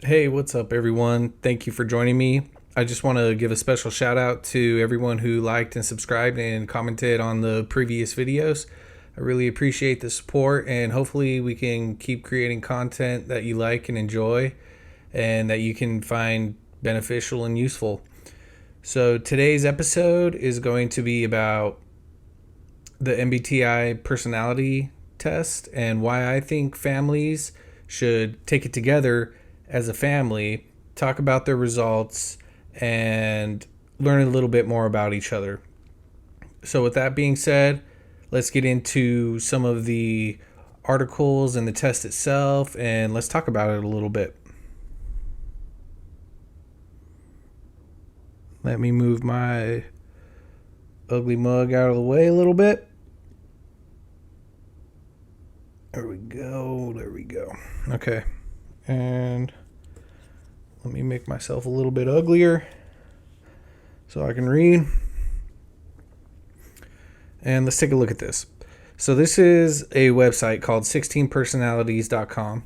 Hey, what's up, everyone? Thank you for joining me. I just want to give a special shout out to everyone who liked and subscribed and commented on the previous videos. I really appreciate the support, and hopefully, we can keep creating content that you like and enjoy and that you can find beneficial and useful. So, today's episode is going to be about the MBTI personality test and why I think families should take it together as a family, talk about their results, and learn a little bit more about each other. So, with that being said, let's get into some of the articles and the test itself, and let's talk about it a little bit. Let me move my ugly mug out of the way a little bit. There we go. There we go. Okay. And let me make myself a little bit uglier so I can read. And let's take a look at this. So this is a website called 16personalities.com.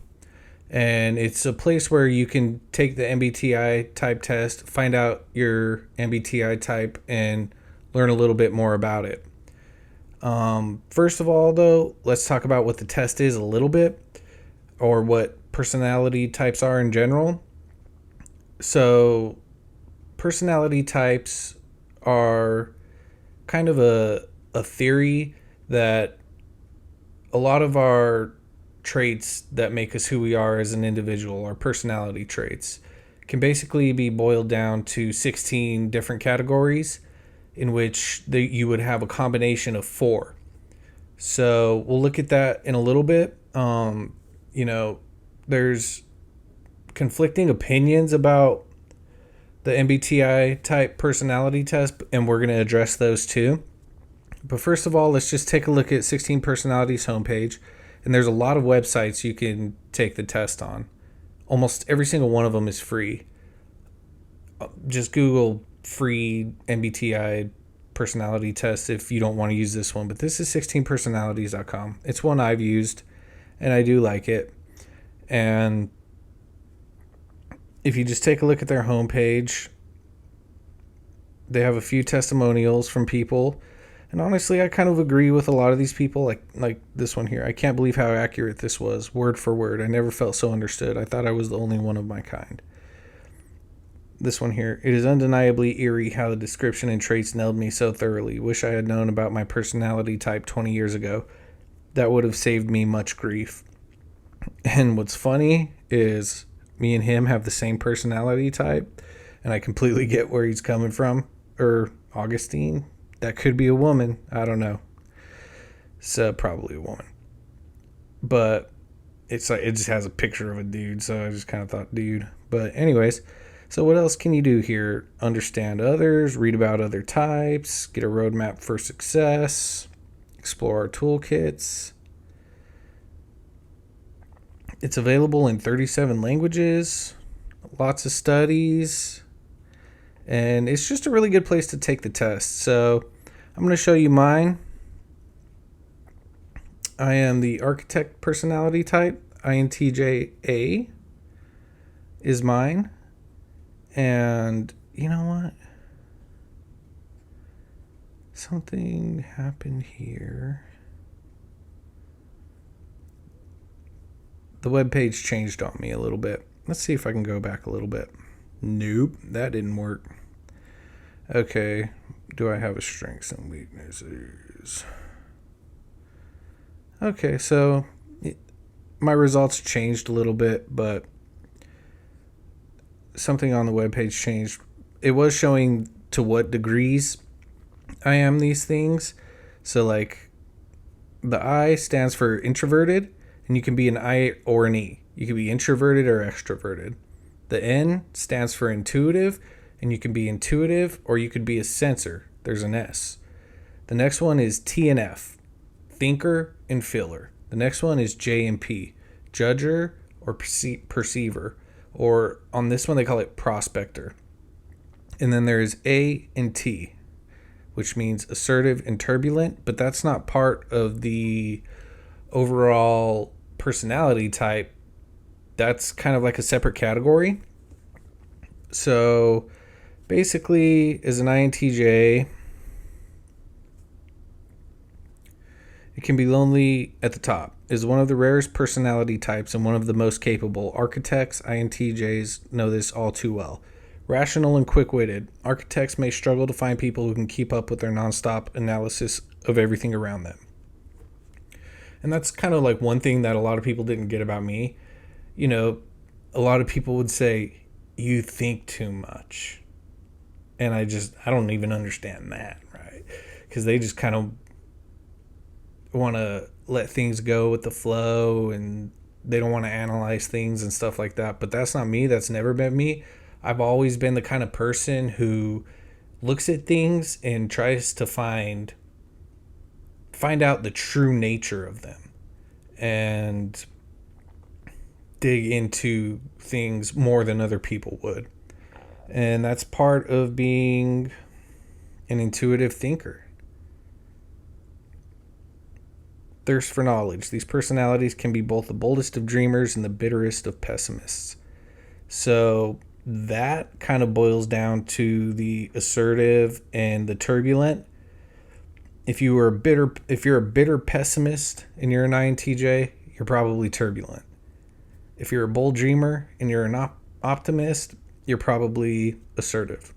And it's a place where you can take the MBTI type test, find out your MBTI type, and learn a little bit more about it. First of all, though, let's talk about what the test is a little bit, or what personality types are in general. So, personality types are kind of a theory that a lot of our traits that make us who we are as an individual, our personality traits, can basically be boiled down to 16 different categories in which you would have a combination of four. So we'll look at that in a little bit. There's conflicting opinions about the MBTI type personality test, and we're going to address those too. But first of all, let's just take a look at 16 Personalities homepage, and there's a lot of websites you can take the test on. Almost every single one of them is free. Just Google free MBTI personality test if you don't want to use this one. But this is 16personalities.com. It's one I've used, and I do like it. And if you just take a look at their homepage, they have a few testimonials from people. And honestly, I kind of agree with a lot of these people, like this one here. I can't believe how accurate this was, word for word. I never felt so understood. I thought I was the only one of my kind. This one here. It is undeniably eerie how the description and traits nailed me so thoroughly. Wish I had known about my personality type 20 years ago. That would have saved me much grief. And what's funny is me and him have the same personality type, and I completely get where he's coming from. Or Augustine. That could be a woman. I don't know. So probably a woman. But it's like it just has a picture of a dude, so I just kind of thought dude. But anyways, so what else can you do here? Understand others, read about other types, get a roadmap for success, explore our toolkits. It's available in 37 languages, lots of studies, and it's just a really good place to take the test. So I'm going to show you mine. I am the architect personality type. INTJ is mine. And you know what? Something happened here. The web page changed on me a little bit. Let's see if I can go back a little bit. Nope, that didn't work. Okay, do I have a strengths and weaknesses? Okay, so my results changed a little bit, but something on the webpage changed. It was showing to what degrees I am these things. So like the I stands for introverted, and you can be an I or an E. You can be introverted or extroverted. The N stands for intuitive, and you can be intuitive or you could be a sensor. There's an S. The next one is T and F, thinker and feeler. The next one is J and P, judger or perceiver. Or on this one, they call it prospector. And then there's A and T, which means assertive and turbulent, but that's not part of the overall personality type that's kind of like a separate category. So basically, as an INTJ, it can be lonely at the top. Is one of the rarest personality types and one of the most capable. Architects, INTJs know this all too well. Rational and quick-witted, architects may struggle to find people who can keep up with their nonstop analysis of everything around them. And that's kind of like one thing that a lot of people didn't get about me. You know, a lot of people would say, you think too much. And I don't even understand that, right? Because they just kind of want to let things go with the flow and they don't want to analyze things and stuff like that. But that's not me. That's never been me. I've always been the kind of person who looks at things and tries to find out the true nature of them and dig into things more than other people would. And that's part of being an intuitive thinker. Thirst for knowledge. These personalities can be both the boldest of dreamers and the bitterest of pessimists. So that kind of boils down to the assertive and the turbulent. If you're a bitter pessimist and you're an INTJ, you're probably turbulent. If you're a bold dreamer and you're an optimist, you're probably assertive.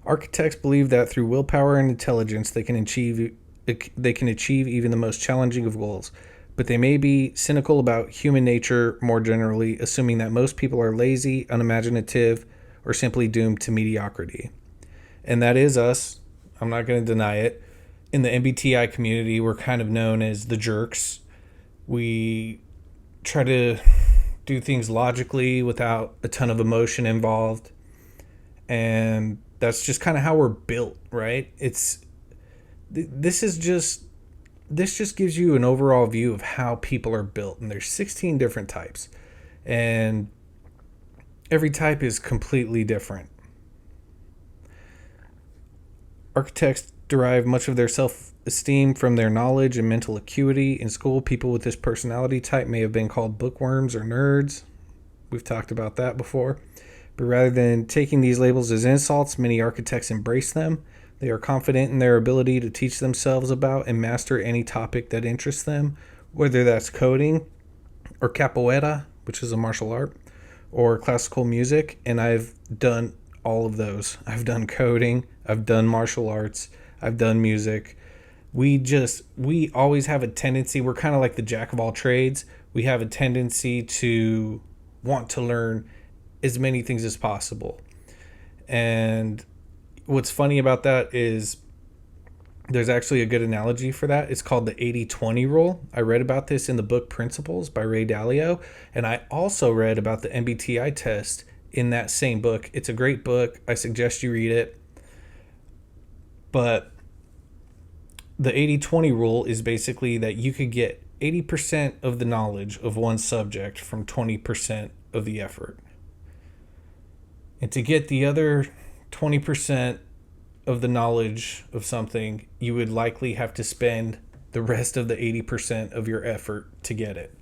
Architects believe that through willpower and intelligence, they can achieve even the most challenging of goals. But they may be cynical about human nature more generally, assuming that most people are lazy, unimaginative, or simply doomed to mediocrity. And that is us. I'm not going to deny it. In the MBTI community, we're kind of known as the jerks. We try to do things logically without a ton of emotion involved. And that's just kind of how we're built, right? This just gives you an overall view of how people are built. And there's 16 different types. And every type is completely different. Architects derive much of their self-esteem from their knowledge and mental acuity. In school, people with this personality type may have been called bookworms or nerds. We've talked about that before. But rather than taking these labels as insults, many architects embrace them. They are confident in their ability to teach themselves about and master any topic that interests them, whether that's coding or capoeira, which is a martial art, or classical music. And I've done all of those. I've done coding, I've done martial arts, I've done music. We always have a tendency, we're kind of like the jack of all trades. We have a tendency to want to learn as many things as possible. And what's funny about that is there's actually a good analogy for that. It's called the 80-20 rule. I read about this in the book Principles by Ray Dalio. And I also read about the MBTI test in that same book. It's a great book. I suggest you read it. But the 80-20 rule is basically that you could get 80% of the knowledge of one subject from 20% of the effort. And to get the other 20% of the knowledge of something, you would likely have to spend the rest of the 80% of your effort to get it.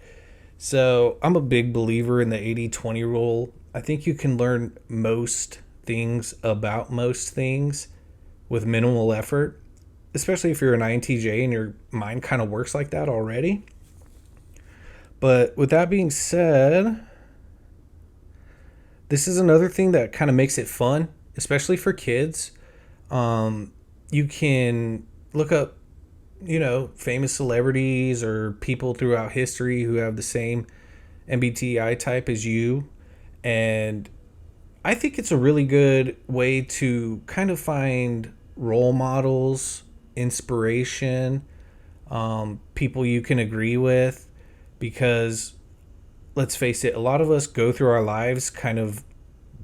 So I'm a big believer in the 80-20 rule. I think you can learn most things about most things with minimal effort, especially if you're an INTJ and your mind kind of works like that already. But with that being said, this is another thing that kind of makes it fun, especially for kids. You can look up, famous celebrities or people throughout history who have the same MBTI type as you. And I think it's a really good way to kind of find role models, inspiration, people you can agree with, because let's face it, a lot of us go through our lives kind of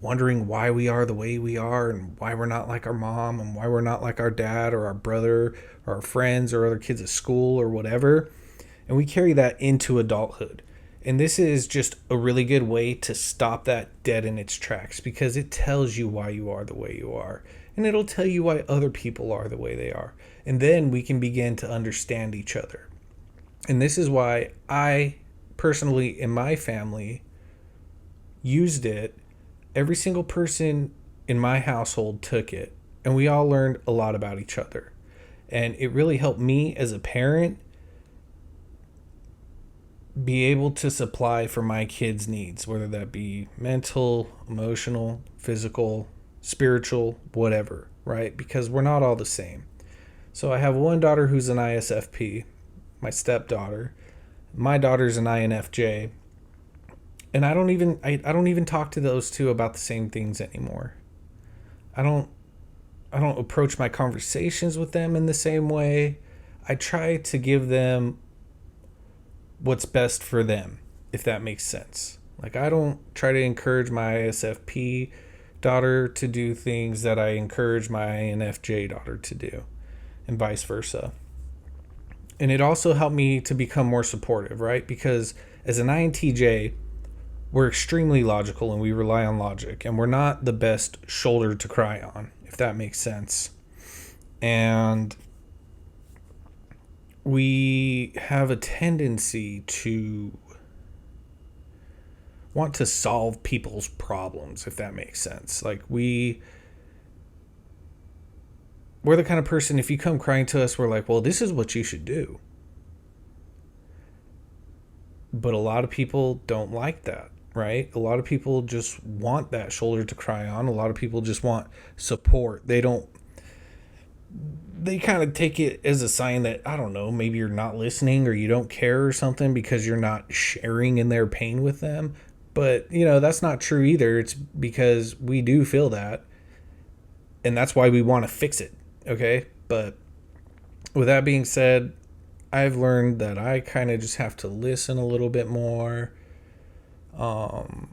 wondering why we are the way we are and why we're not like our mom and why we're not like our dad or our brother or our friends or other kids at school or whatever. And we carry that into adulthood. And this is just a really good way to stop that dead in its tracks, because it tells you why you are the way you are. And it'll tell you why other people are the way they are. And then we can begin to understand each other. And this is why I personally in my family used it, every single person in my household took it, and we all learned a lot about each other. And it really helped me as a parent be able to supply for my kids' needs, whether that be mental, emotional, physical, spiritual, whatever, right? Because we're not all the same. So I have one daughter who's an ISFP, my stepdaughter. My daughter's an INFJ. And I don't even talk to those two about the same things anymore. I don't approach my conversations with them in the same way. I try to give them what's best for them, if that makes sense. Like, I don't try to encourage my ISFP daughter to do things that I encourage my INFJ daughter to do, and vice versa. And it also helped me to become more supportive, right? Because as an INTJ, we're extremely logical and we rely on logic, and we're not the best shoulder to cry on, if that makes sense. And we have a tendency to want to solve people's problems, if that makes sense. Like, we're the kind of person, if you come crying to us, we're like, well, this is what you should do. But a lot of people don't like that, right? A lot of people just want that shoulder to cry on. A lot of people just want support. They kind of take it as a sign that, I don't know, maybe you're not listening or you don't care or something because you're not sharing in their pain with them. But, that's not true either. It's because we do feel that. And that's why we want to fix it. Okay. But with that being said, I've learned that I kind of just have to listen a little bit more, hold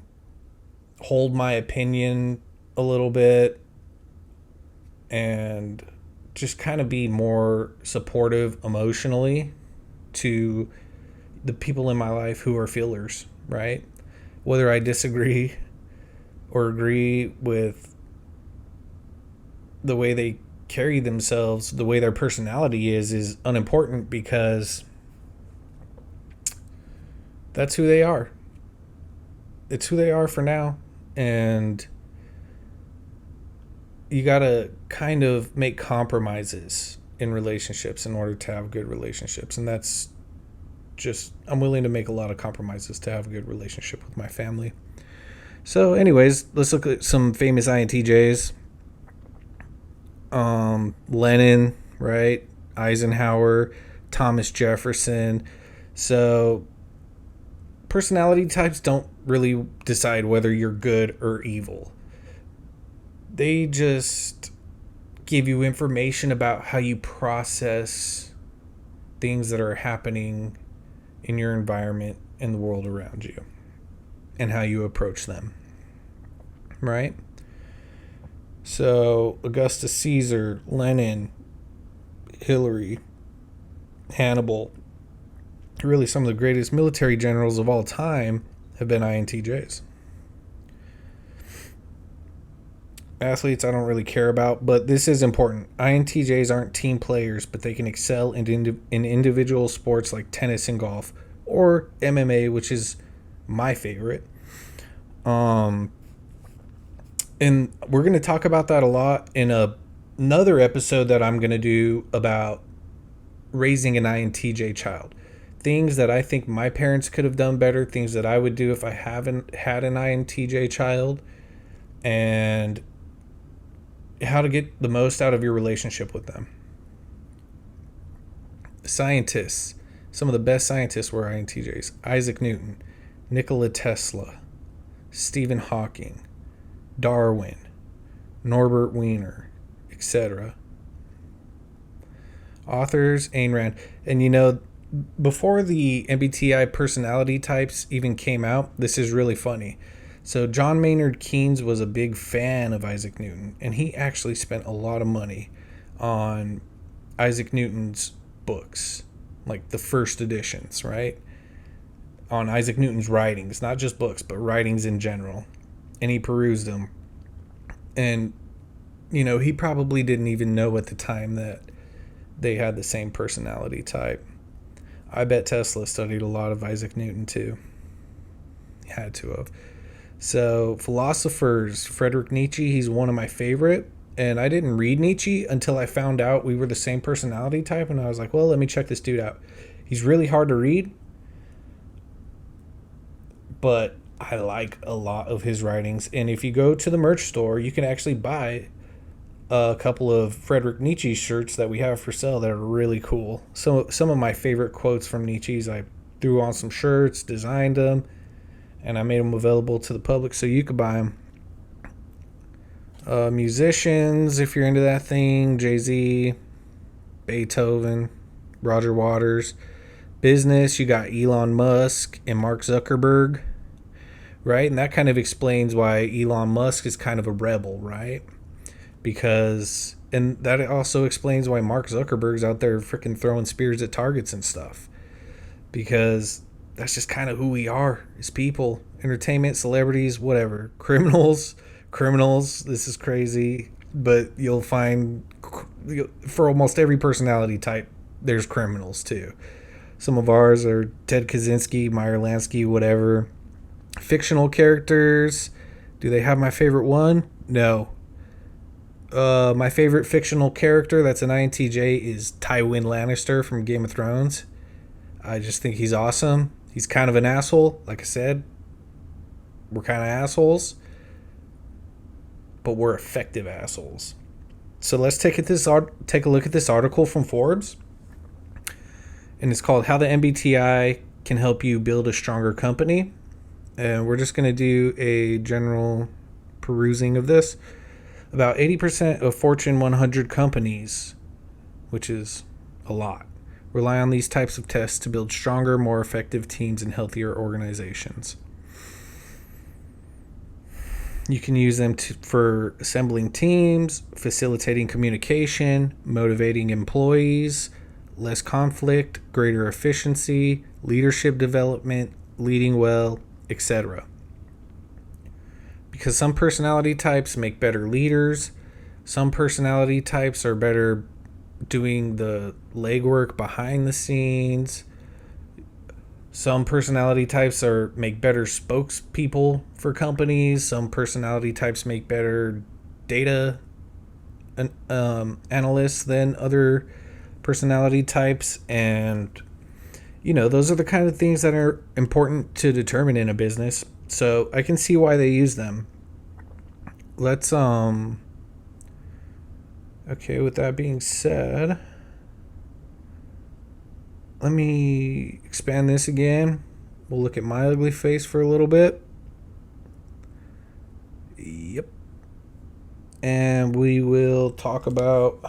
my opinion a little bit, and just kind of be more supportive emotionally to the people in my life who are feelers, right? Whether I disagree or agree with the way they carry themselves, the way their personality is unimportant, because that's who they are. It's who they are for now. And you got to kind of make compromises in relationships in order to have good relationships. And that's just, I'm willing to make a lot of compromises to have a good relationship with my family. So anyways, let's look at some famous INTJs. Lenin, right? Eisenhower, Thomas Jefferson. So personality types don't really decide whether you're good or evil. They just give you information about how you process things that are happening in your environment and the world around you, and how you approach them, right? So Augustus Caesar, Lenin, Hillary, Hannibal, really some of the greatest military generals of all time have been INTJs. Athletes I don't really care about, but this is important. INTJs aren't team players, but they can excel in individual sports like tennis and golf, or MMA, which is my favorite. And we're going to talk about that a lot in another episode that I'm going to do about raising an INTJ child. Things that I think my parents could have done better, things that I would do if I haven't had an INTJ child, and how to get the most out of your relationship with them. Scientists. Some of the best scientists were INTJs. Isaac Newton, Nikola Tesla, Stephen Hawking, Darwin, Norbert Wiener, etc. Authors, Ayn Rand. And before the MBTI personality types even came out, this is really funny. So John Maynard Keynes was a big fan of Isaac Newton, and he actually spent a lot of money on Isaac Newton's books, like the first editions, right? On Isaac Newton's writings, not just books, but writings in general. And he perused them. And, he probably didn't even know at the time that they had the same personality type. I bet Tesla studied a lot of Isaac Newton too. Had to have. So, philosophers, Friedrich Nietzsche, he's one of my favorite. And I didn't read Nietzsche until I found out we were the same personality type. And I was like, well, let me check this dude out. He's really hard to read, but I like a lot of his writings. And if you go to the merch store, you can actually buy a couple of Friedrich Nietzsche shirts that we have for sale that are really cool. So some of my favorite quotes from Nietzsche's, I threw on some shirts, designed them, and I made them available to the public so you could buy them. Musicians, if you're into that thing, Jay-Z, Beethoven, Roger Waters. Business, you got Elon Musk and Mark Zuckerberg, right? And that kind of explains why Elon Musk is kind of a rebel, right? Because, and that also explains why Mark Zuckerberg's out there freaking throwing spears at targets and stuff. Because that's just kind of who we are as people. Entertainment, celebrities, whatever. Criminals, this is crazy. But you'll find, for almost every personality type, there's criminals too. Some of ours are Ted Kaczynski, Meyer Lansky, whatever. Fictional characters. Do they have my favorite one? No. My favorite fictional character that's an INTJ is Tywin Lannister from Game of Thrones. I just think he's awesome. He's kind of an asshole. Like I said, we're kind of assholes, but we're effective assholes. So let's take a look at this article from Forbes. And it's called How the MBTI Can Help You Build a Stronger Company. And we're just going to do a general perusing of this. About 80% of Fortune 100 companies, which is a lot, rely on these types of tests to build stronger, more effective teams and healthier organizations. You can use them for assembling teams, facilitating communication, motivating employees, less conflict, greater efficiency, leadership development, leading well, etc. Because some personality types make better leaders, some personality types are better doing the legwork behind the scenes. Some personality types make better spokespeople for companies. Some personality types make better data analysts than other personality types. And, those are the kind of things that are important to determine in a business. So I can see why they use them. Let's, okay, with that being said, let me expand this again. We'll look at my ugly face for a little bit. Yep. And we will talk about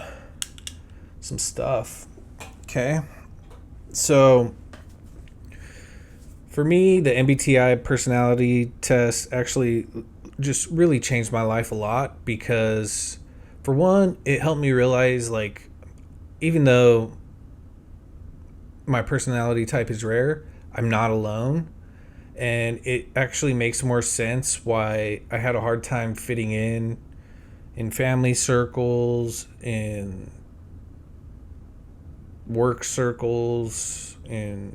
some stuff. Okay. So, for me, the MBTI personality test actually just really changed my life a lot because, for one, it helped me realize, even though my personality type is rare, I'm not alone. And it actually makes more sense why I had a hard time fitting in family circles, in work circles, in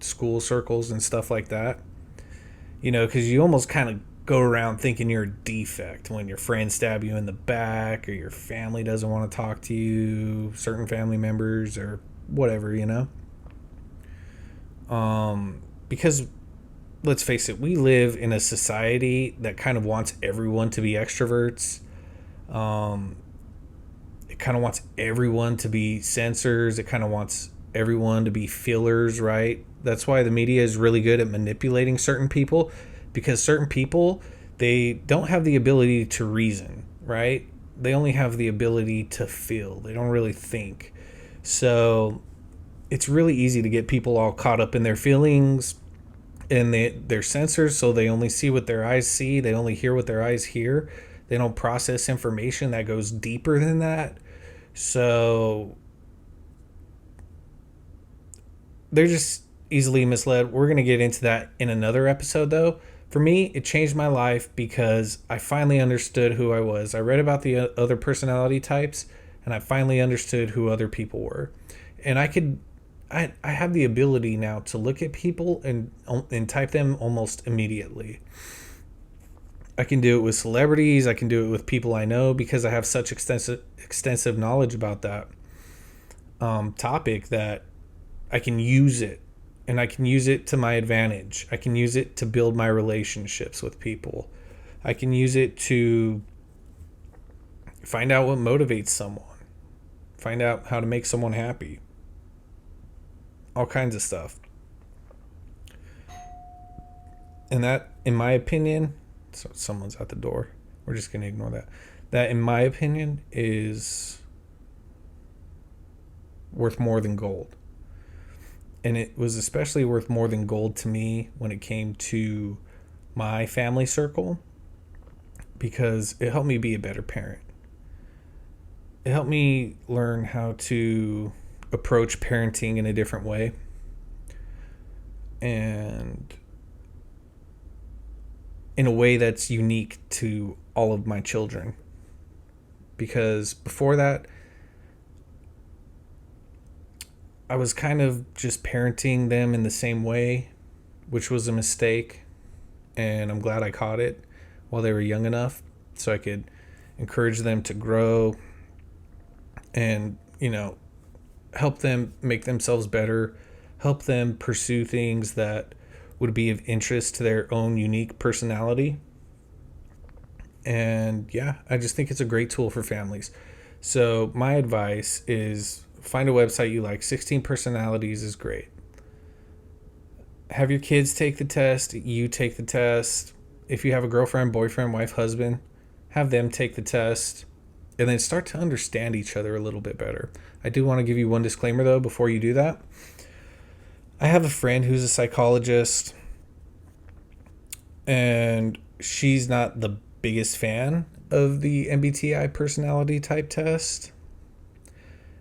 school circles and stuff like that. Because you almost kind of go around thinking you're a defect when your friends stab you in the back or your family doesn't want to talk to you, certain family members or whatever, because let's face it, we live in a society that kind of wants everyone to be extroverts. It kind of wants everyone to be sensors. It kind of wants everyone to be feelers, right? That's why the media is really good at manipulating certain people, because certain people, they don't have the ability to reason, right? They only have the ability to feel. They don't really think. So it's really easy to get people all caught up in their feelings and their sensors, so they only see what their eyes see. They only hear what their eyes hear. They don't process information that goes deeper than that. So they're just easily misled. We're going to get into that in another episode, though. For me, it changed my life because I finally understood who I was. I read about the other personality types, and I finally understood who other people were. And I could I have the ability now to look at people and type them almost immediately. I can do it with celebrities. I can do it with people I know because I have such extensive knowledge about that topic that I can use it, and I can use it to my advantage. I can use it to build my relationships with people. I can use it to find out what motivates someone, find out how to make someone happy, all kinds of stuff. And that, in my opinion, so someone's at the door. We're just going to ignore that. That, in my opinion, is worth more than gold. And it was especially worth more than gold to me when it came to my family circle, because it helped me be a better parent. It helped me learn how to approach parenting in a different way. And in a way that's unique to all of my children. Because before that, I was kind of just parenting them in the same way, which was a mistake. And I'm glad I caught it while they were young enough so I could encourage them to grow and, help them make themselves better, help them pursue things that would be of interest to their own unique personality. And yeah, I just think it's a great tool for families. So my advice is find a website you like. 16 Personalities is great. Have your kids take the test. You take the test. If you have a girlfriend, boyfriend, wife, husband, have them take the test. And then start to understand each other a little bit better. I do want to give you one disclaimer, though, before you do that. I have a friend who's a psychologist, and she's not the biggest fan of the MBTI personality type test.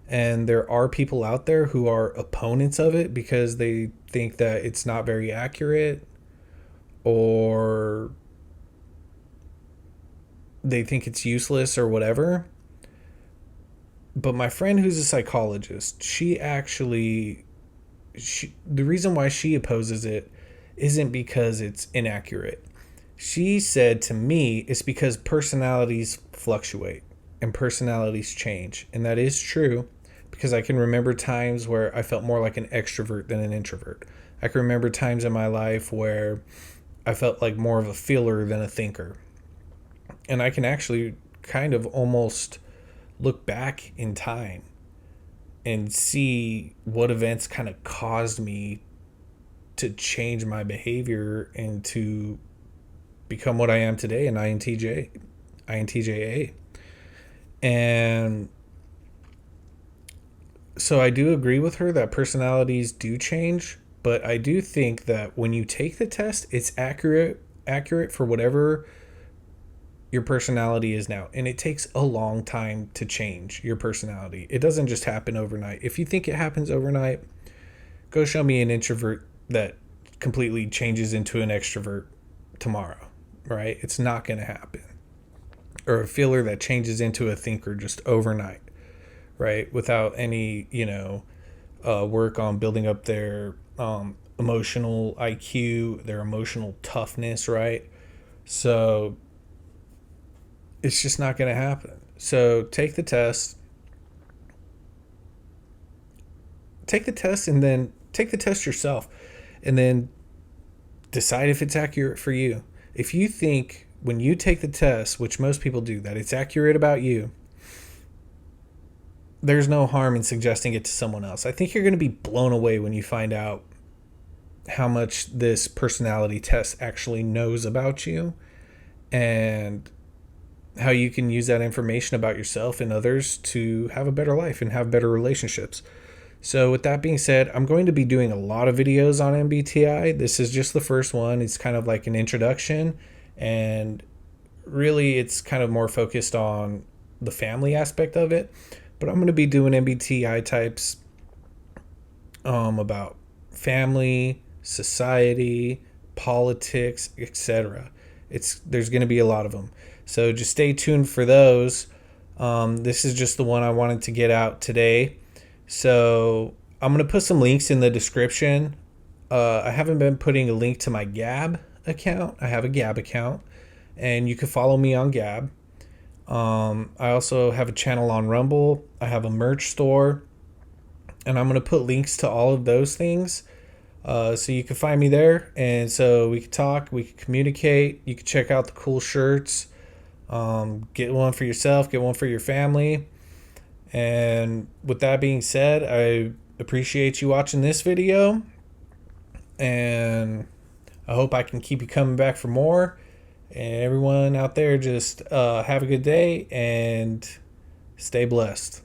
And there are people out there who are opponents of it because they think that it's not very accurate, or they think it's useless or whatever. But my friend who's a psychologist, the reason why she opposes it isn't because it's inaccurate. She said to me it's because personalities fluctuate and personalities change. And that is true, because I can remember times where I felt more like an extrovert than an introvert. I can remember times in my life where I felt like more of a feeler than a thinker. And I can actually kind of almost look back in time and see what events kind of caused me to change my behavior and to become what I am today, an INTJA. And so I do agree with her that personalities do change, but I do think that when you take the test, it's accurate for whatever your personality is now. And it takes a long time to change your personality. It doesn't just happen overnight. If you think it happens overnight, go show me an introvert that completely changes into an extrovert tomorrow, right? It's not going to happen. Or a feeler that changes into a thinker just overnight, right? Without any, work on building up their emotional IQ, their emotional toughness, right? So it's just not going to happen. So take the test. And then take the test yourself. And then decide if it's accurate for you. If you think when you take the test, which most people do, that it's accurate about you, there's no harm in suggesting it to someone else. I think you're going to be blown away when you find out how much this personality test actually knows about you, and how you can use that information about yourself and others to have a better life and have better relationships. So with that being said, I'm going to be doing a lot of videos on MBTI. This is just the first one. It's kind of like an introduction, and really it's kind of more focused on the family aspect of it. But I'm going to be doing MBTI types about family, society, politics, etc. There's going to be a lot of them. So just stay tuned for those. This is just the one I wanted to get out today. So I'm going to put some links in the description. I haven't been putting a link to my Gab account. I have a Gab account, and you can follow me on Gab. I also have a channel on Rumble. I have a merch store, and I'm going to put links to all of those things. So you can find me there, and so we can talk, we can communicate. You can check out the cool shirts. Get one for yourself, get one for your family. And with that being said, I appreciate you watching this video, and I hope I can keep you coming back for more. And everyone out there, just have a good day and stay blessed.